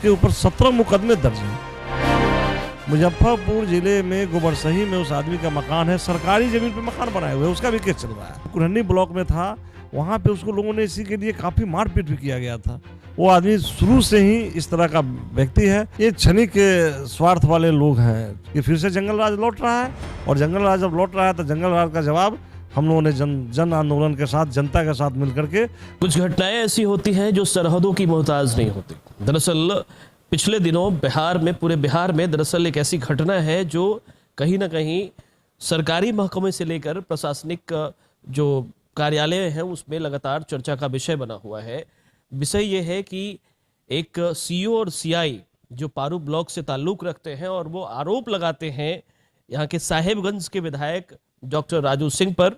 उसके ऊपर 17 मुकदमे दर्ज हैं। मुजफ्फरपुर जिले में गोबरसही में उस आदमी का मकान है, सरकारी जमीन पे मकान बनाए हुए, उसका भी केस चल रहा है। कुरहनी ब्लॉक में था, वहाँ पे उसको लोगों ने इसी के लिए काफी मारपीट भी किया गया था। वो आदमी शुरू से ही इस तरह का व्यक्ति है। ये क्षणिक स्वार्थ वाले लोग हैं कि फिर से जंगल राज लौट रहा है, और जंगल राज जब लौट रहा है तो जंगल राज का जवाब हम लोगों ने जन आंदोलन के साथ, जनता के साथ मिलकर के। कुछ घटनाएं ऐसी होती हैं जो सरहदों की मोहताज नहीं होती। दरअसल पिछले दिनों बिहार में, पूरे बिहार में दरअसल एक ऐसी घटना है जो कहीं ना कहीं सरकारी महकमे से लेकर प्रशासनिक जो कार्यालय हैं उसमें लगातार चर्चा का विषय बना हुआ है। विषय ये है कि एक सीईओ और सीआई जो पारू ब्लॉक से ताल्लुक रखते हैं, और वो आरोप लगाते हैं यहाँ के साहेबगंज के विधायक डॉक्टर राजू सिंह पर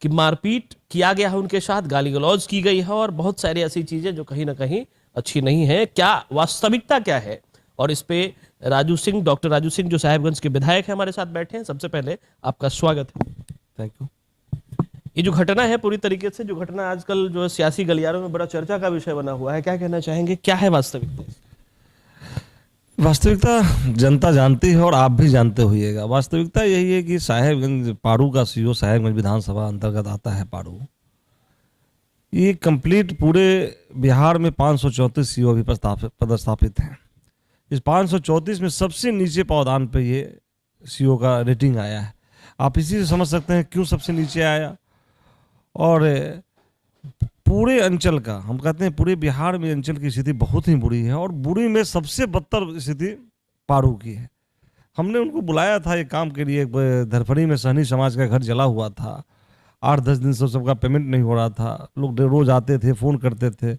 कि मारपीट किया गया है उनके साथ, गाली गलौज की गई है और बहुत सारी ऐसी चीजें जो कहीं ना कहीं अच्छी नहीं है। क्या वास्तविकता क्या है, और इस पे राजू सिंह, डॉक्टर राजू सिंह जो साहेबगंज के विधायक हैं, हमारे साथ बैठे हैं। सबसे पहले आपका स्वागत है। Thank you. ये जो घटना है, पूरी तरीके से जो घटना आजकल जो सियासी गलियारों में बड़ा चर्चा का विषय बना हुआ है, क्या कहना चाहेंगे, क्या है वास्तविकता? वास्तविकता जनता जानती है और आप भी जानते होइएगा। वास्तविकता यही है कि साहेबगंज, पारू का सीईओ साहेबगंज विधानसभा अंतर्गत आता है पारू। ये कंप्लीट पूरे बिहार में 534 सीईओ अभी पदस्थापित हैं। इस 534 में सबसे नीचे पावदान पे ये सीईओ का रेटिंग आया है। आप इसी से समझ सकते हैं क्यों सबसे नीचे आया। और पूरे अंचल का, हम कहते हैं पूरे बिहार में अंचल की स्थिति बहुत ही बुरी है, और बुरी में सबसे बदतर स्थिति पारू की है। हमने उनको बुलाया था एक काम के लिए, धरफड़ी में सहनी समाज का घर जला हुआ था, 8-10 दिन से सबका पेमेंट नहीं हो रहा था। लोग रोज आते थे, फ़ोन करते थे।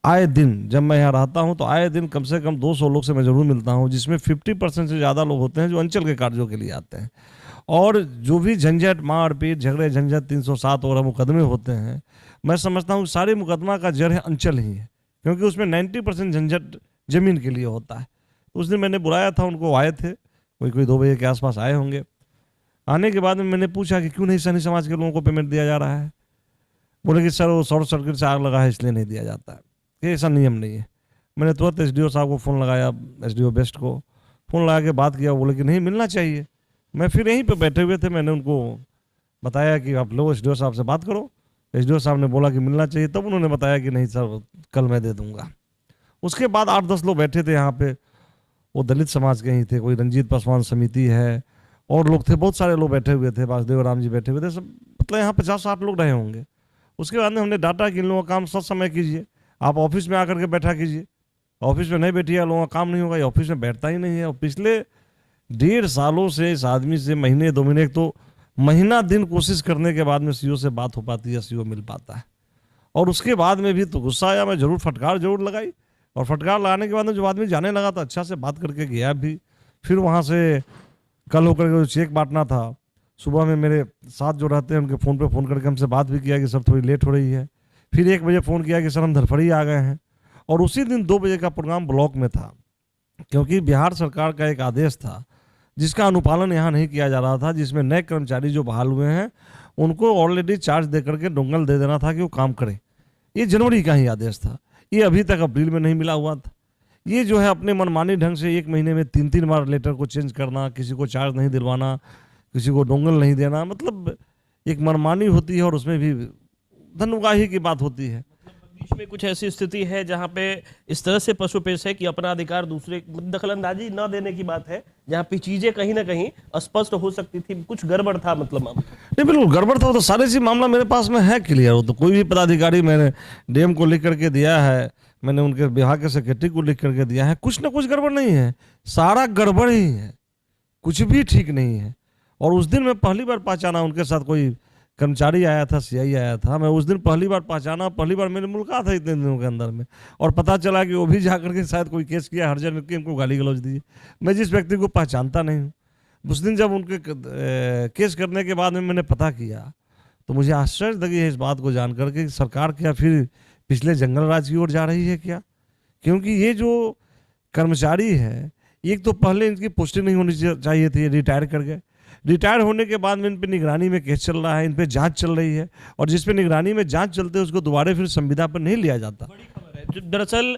आए दिन जब मैं यहाँ रहता हूँ तो आए दिन कम से कम 200 लोग से मैं ज़रूर मिलता हूँ, जिसमें 50% से ज़्यादा लोग होते हैं जो अंचल के कार्यों के लिए आते हैं। और जो भी झंझट, मारपीट, झगड़े झंझट, 307 और मुकदमे होते हैं, मैं समझता हूँ सारे मुकदमा का जड़ है अंचल ही है, क्योंकि उसमें 90% झंझट जमीन के लिए होता है। उस दिन मैंने बुलाया था उनको, आए थे, कोई 2 बजे के आसपास आए होंगे। आने के बाद में मैंने पूछा कि क्यों नहीं सहनी समाज के लोगों को पेमेंट दिया जा रहा है। बोले कि सर वो शॉर्ट सर्किट से आग लगा है इसलिए नहीं दिया जाता है, कि ऐसा नियम नहीं है। मैंने तुरंत एसडीओ साहब को फ़ोन लगाया, एसडीओ बेस्ट को फ़ोन लगा के बात किया। बोले कि नहीं, मिलना चाहिए। मैं फिर यहीं पे बैठे हुए थे, मैंने उनको बताया कि आप लो एसडीओ साहब से बात करो। एसडीओ साहब ने बोला कि मिलना चाहिए, तब उन्होंने बताया कि नहीं सर कल मैं दे दूंगा। उसके बाद 8-10 लोग बैठे थे यहाँ पे, वो दलित समाज के ही थे, कोई रंजीत पासवान समिति है और लोग थे, बहुत सारे लोग बैठे हुए थे, वासुदेव राम जी बैठे हुए थे, सब मतलब यहाँ 50-60 लोग रहे होंगे। उसके बाद में हमने डाटा कि इन लोगों का काम सत समय कीजिए, आप ऑफिस में आकर के बैठा कीजिए। ऑफिस में नहीं बैठिए, लोगों का काम नहीं होगा, ये ऑफिस में बैठता ही नहीं है। और पिछले 1.5 सालों से इस आदमी से महीने 2 महीने, तो महीना दिन कोशिश करने के बाद में सीईओ से बात हो पाती है, सीईओ मिल पाता है। और उसके बाद में भी तो गुस्सा आया, मैं फटकार जरूर लगाई, और फटकार लगाने के बाद में जो आदमी जाने लगा तो अच्छा से बात करके गया भी। फिर वहाँ से कल होकर के चेक बांटना था, सुबह में मेरे साथ जो रहते हैं उनके फ़ोन पे फ़ोन करके हमसे बात भी किया कि सर थोड़ी लेट हो रही है। फिर 1 बजे फ़ोन किया कि सर हम धरफड़ी आ गए हैं। और उसी दिन 2 बजे का प्रोग्राम ब्लॉक में था, क्योंकि बिहार सरकार का एक आदेश था जिसका अनुपालन यहाँ नहीं किया जा रहा था, जिसमें नए कर्मचारी जो बहाल हुए हैं उनको ऑलरेडी चार्ज दे करके डोंगल दे देना था कि वो काम करें। ये जनवरी का ही आदेश था, ये अभी तक अप्रैल में नहीं मिला हुआ था। ये जो है अपने मनमानी ढंग से 1 महीने में 3-3 बार लेटर को चेंज करना, किसी को चार्ज नहीं दिलवाना, किसी को डोंगल नहीं देना, मतलब एक मनमानी होती है और उसमें भी धनुगाही की बात होती है। बीच में कुछ ऐसी स्थिति है जहां पे इस तरह से पशुपेश है कि अपना अधिकार दूसरे, दखलंदाजी न देने की बात है, जहां पे चीजें कहीं ना कहीं अस्पष्ट हो सकती थी, कुछ गड़बड़ था मतलब। नहीं, बिल्कुल गड़बड़ था, तो सारे चीज मामला मेरे पास में है क्लियर। हो तो कोई भी पदाधिकारी, मैंने डीएम को लिख करके दिया है, मैंने उनके विभाग के सेक्रेटरी को लिख करके दिया है, कुछ ना कुछ गड़बड़ नहीं है, सारा गड़बड़ ही है, कुछ भी ठीक नहीं है। और उस दिन मैं पहली बार पहचाना, उनके साथ कोई कर्मचारी आया था, सीआई आया था, मैं उस दिन पहली बार पहचाना, पहली बार मेरी मुलाकात है इतने दिनों के अंदर में। और पता चला कि वो भी जाकर के शायद कोई केस किया, हरजन की इनको गाली गलौज दी। मैं जिस व्यक्ति को पहचानता नहीं हूँ, उस दिन जब उनके केस करने के बाद में मैंने पता किया तो मुझे आश्चर्य लगी है इस बात को जानकर के सरकार क्या फिर पिछले जंगल राज की ओर जा रही है क्या। क्योंकि ये जो कर्मचारी है, एक तो पहले इनकी पोस्टिंग नहीं होनी चाहिए थी, रिटायर कर गए। रिटायर होने के बाद में इन पर निगरानी में केस चल रहा है, इन पर जांच चल रही है, और जिस पे निगरानी में जांच चलते है उसको दोबारा फिर संविदा पर नहीं लिया जाता। बड़ी खबर है। दरअसल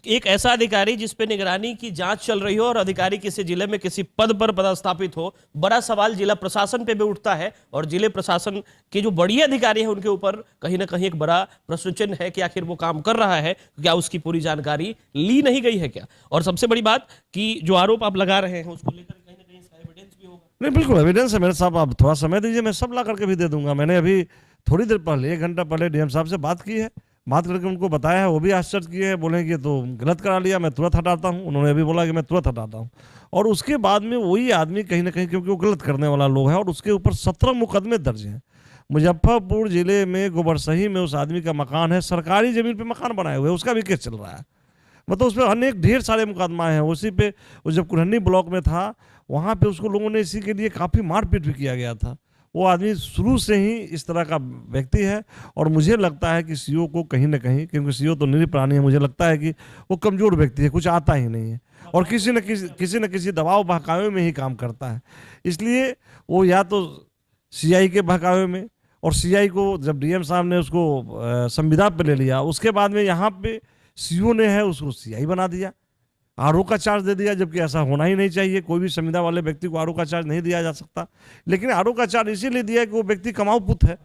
एक ऐसा अधिकारी जिस पे निगरानी की जांच चल रही हो और अधिकारी किसी जिले में किसी पद पर पदस्थापित हो, बड़ा सवाल जिला प्रशासन पे भी उठता है और जिले प्रशासन के जो बड़ी अधिकारी हैं उनके ऊपर कहीं ना कहीं एक बड़ा प्रश्न चिन्ह है कि आखिर वो काम कर रहा है, क्या उसकी पूरी जानकारी ली नहीं गई है क्या। और सबसे बड़ी बात कि जो आरोप आप लगा रहे हैं उसको लेकर कहीं ना कहीं इसका एविडेंस भी होगा। नहीं, बिल्कुल एविडेंस है मेरे साहब, आप थोड़ा समय दीजिए, मैं सब ला करके भी दे दूंगा। मैंने अभी थोड़ी देर पहले 1 घंटा पहले डीएम साहब से बात की है, बात करके उनको बताया है, वो भी आश्चर्य किए हैं, बोले कि तो गलत करा लिया, मैं तुरंत हटाता हूँ। उन्होंने अभी बोला कि मैं तुरंत हटाता हूँ। और उसके बाद में वही आदमी कहीं ना कहीं, क्योंकि वो गलत करने वाला लोग है और उसके ऊपर 17 मुकदमे दर्ज हैं। मुजफ्फरपुर जिले में गोबरसही में उस आदमी का मकान है, सरकारी जमीन पे मकान बनाए हुए, उसका भी केस चल रहा है। मतलब उस पर अनेक ढेर सारे मुकदमा हैं। उसी पे वो जब कुल्हनी ब्लॉक में था, वहाँ पे उसको लोगों ने इसी के लिए काफ़ी मारपीट भी किया गया था। वो आदमी शुरू से ही इस तरह का व्यक्ति है और मुझे लगता है कि सीओ को कहीं ना कहीं, क्योंकि सीओ तो निरी प्राणी है, मुझे लगता है कि वो कमज़ोर व्यक्ति है, कुछ आता ही नहीं है और किसी न किसी दबाव बहकावे में ही काम करता है। इसलिए वो या तो सीआई के बहकावे में, और सीआई को जब डीएम साहब ने उसको संविदा पे ले लिया, उसके बाद में यहाँ पे सीओ ने है उसको सीआई बना दिया, आरओ का चार्ज दे दिया, जबकि ऐसा होना ही नहीं चाहिए। कोई भी संविदा वाले व्यक्ति को आरओ का चार्ज नहीं दिया जा सकता, लेकिन आरओ का चार्ज इसीलिए दिया है कि वो व्यक्ति कमाऊ पुत है,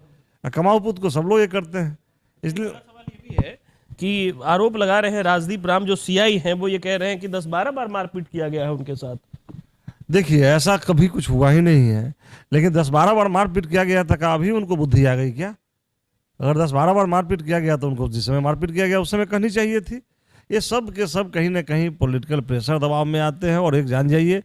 कमाऊ पुत को सब लोग ये करते हैं। इसलिए सवाल ये भी है कि आरोप लगा रहे हैं राजदीप राम जो सीआई हैं, वो ये कह रहे हैं कि 10-12 बार मारपीट किया गया है उनके साथ। देखिए, ऐसा कभी कुछ हुआ ही नहीं है, लेकिन 10-12 बार मारपीट किया गया था, क्या अभी उनको बुद्धि आ गई क्या? अगर 10-12 बार मारपीट किया गया तो उनको जिस समय मारपीट किया गया उस समय कहनी चाहिए थी। ये सब के सब कहीं ना कहीं पॉलिटिकल प्रेशर दबाव में आते हैं। और एक जान जाइए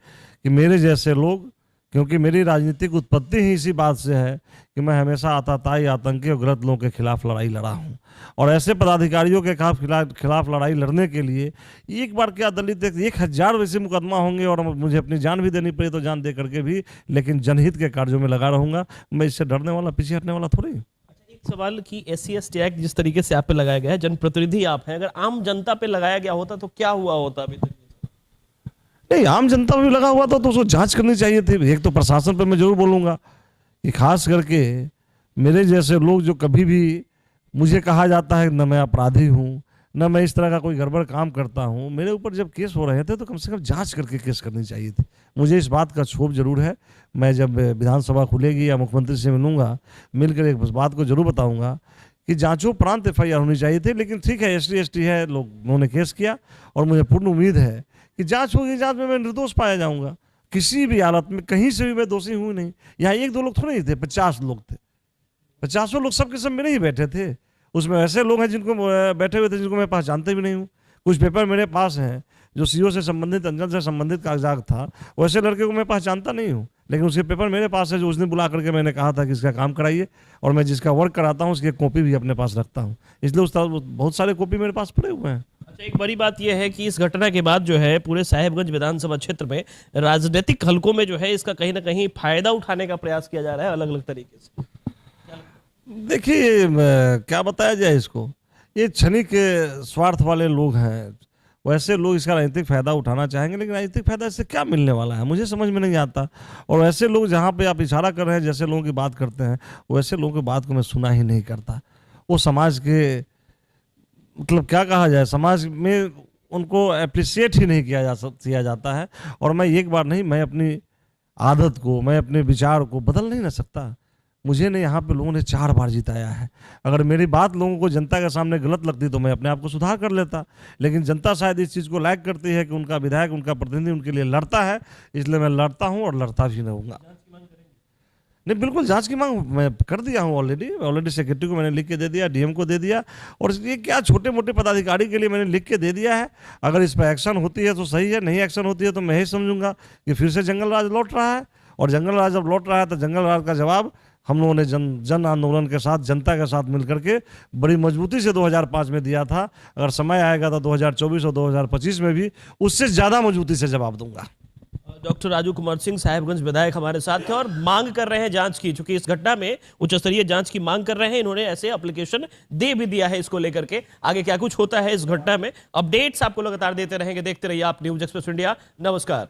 कि मेरे जैसे लोग, क्योंकि मेरी राजनीतिक उत्पत्ति ही इसी बात से है कि मैं हमेशा आतताई, आतंकी और गलत लोगों के खिलाफ लड़ाई लड़ा हूँ। और ऐसे पदाधिकारियों के खिलाफ लड़ाई लड़ने के लिए एक बार क्या दलित 1000 वैसे मुकदमा होंगे और मुझे अपनी जान भी देनी पड़ी तो जान दे करके भी, लेकिन जनहित के कार्यों में लगा रहूँगा। मैं इससे डरने वाला, पीछे हटने वाला थोड़ी। सवाल कि SC/ST एक्ट जिस तरीके से आप पे लगाया गया है, जनप्रतिनिधि आप हैं, अगर आम जनता पे लगाया गया होता तो क्या हुआ होता अभी तक? नहीं, आम जनता पे भी लगा हुआ था तो उसको जांच करनी चाहिए थी। एक तो प्रशासन पे मैं जरूर बोलूँगा कि खास करके मेरे जैसे लोग, जो कभी भी मुझे कहा जाता है न मैं अपराधी हूँ, न मैं इस तरह का कोई गड़बड़ काम करता हूँ, मेरे ऊपर जब केस हो रहे थे तो कम से कम जांच करके केस करनी चाहिए थी। मुझे इस बात का क्षोभ जरूर है। मैं जब विधानसभा खुलेगी या मुख्यमंत्री से मिलूंगा, मिलकर एक बात को जरूर बताऊंगा कि जांचोपरांत FIR होनी चाहिए थी। लेकिन ठीक है, ST/ST है, लोगों ने केस किया और मुझे पूर्ण उम्मीद है कि जाँच होगी, जाँच में मैं निर्दोष पाया जाऊँगा। किसी भी हालत में कहीं से भी मैं दोषी हूँ नहीं। यहाँ 1-2 लोग थोड़े ही थे, 50 लोग थे। 50 लोग सबके सब मेरे ही बैठे थे। उसमें ऐसे लोग हैं जिनको बैठे हुए थे जिनको मैं पहचानते भी नहीं हूँ। कुछ पेपर मेरे पास हैं जो सीओ से संबंधित, अंचल से संबंधित कागजात था, वैसे लड़के को मैं पहचानता नहीं हूँ, लेकिन उसके पेपर मेरे पास है जो उस दिन बुला करके मैंने कहा था कि इसका काम कराइए, और मैं जिसका वर्क कराता हूँ उसकी एक कॉपी भी अपने पास रखता हूँ। इसलिए उस तरह बहुत सारे कॉपी मेरे पास पड़े हुए हैं। अच्छा, एक बड़ी बात यह है कि इस घटना के बाद जो है पूरे साहेबगंज विधानसभा क्षेत्र में राजनीतिक हलकों में जो है इसका कहीं ना कहीं फायदा उठाने का प्रयास किया जा रहा है अलग अलग तरीके से। देखिए, क्या बताया जाए इसको, ये क्षणिक स्वार्थ वाले लोग हैं। वैसे लोग इसका राजनीतिक फायदा उठाना चाहेंगे, लेकिन राजनीतिक फायदा इससे क्या मिलने वाला है मुझे समझ में नहीं आता। और ऐसे लोग जहाँ पे आप इशारा कर रहे हैं, जैसे लोगों की बात करते हैं, वैसे लोगों की बात को मैं सुना ही नहीं करता। वो समाज के, मतलब क्या कहा जाए, समाज में उनको अप्रिशिएट ही नहीं किया जाता है। और मैं एक बार नहीं, मैं अपनी आदत को, मैं अपने विचार को बदल नहीं ना सकता। मुझे ने यहाँ पे लोगों ने 4 बार जिताया है। अगर मेरी बात लोगों को जनता के सामने गलत लगती तो मैं अपने आप को सुधार कर लेता, लेकिन जनता शायद इस चीज़ को लाइक करती है कि उनका विधायक, उनका प्रतिनिधि उनके लिए लड़ता है। इसलिए मैं लड़ता हूँ और लड़ता भी रहूँगा। नहीं, बिल्कुल जांच की मांग मैं कर दिया हूँ ऑलरेडी सेक्रेटरी को मैंने लिख के दे दिया, डीएम को दे दिया, और ये क्या छोटे मोटे पदाधिकारी के लिए मैंने लिख के दे दिया है। अगर इस पर एक्शन होती है तो सही है, नहीं एक्शन होती है तो मैं ही समझूंगा कि फिर से जंगल राज लौट रहा है। और जंगल राज जब लौट रहा है तो जंगल राज का जवाब हम लोगों ने जन आंदोलन के साथ, जनता के साथ मिलकर के बड़ी मजबूती से 2005 में दिया था। अगर समय आएगा तो 2024 और 2025 में भी उससे ज़्यादा मजबूती से जवाब दूंगा। डॉक्टर राजू कुमार सिंह साहेबगंज विधायक हमारे साथ थे और मांग कर रहे हैं जांच की, चूंकि इस घटना में उच्च स्तरीय जांच की मांग कर रहे हैं। इन्होंने ऐसे एप्लीकेशन दे भी दिया है इसको लेकर के। आगे क्या कुछ होता है इस घटना में, अपडेट्स आपको लगातार देते रहेंगे। देखते रहिए आप न्यूज़ एक्सप्रेस इंडिया। नमस्कार।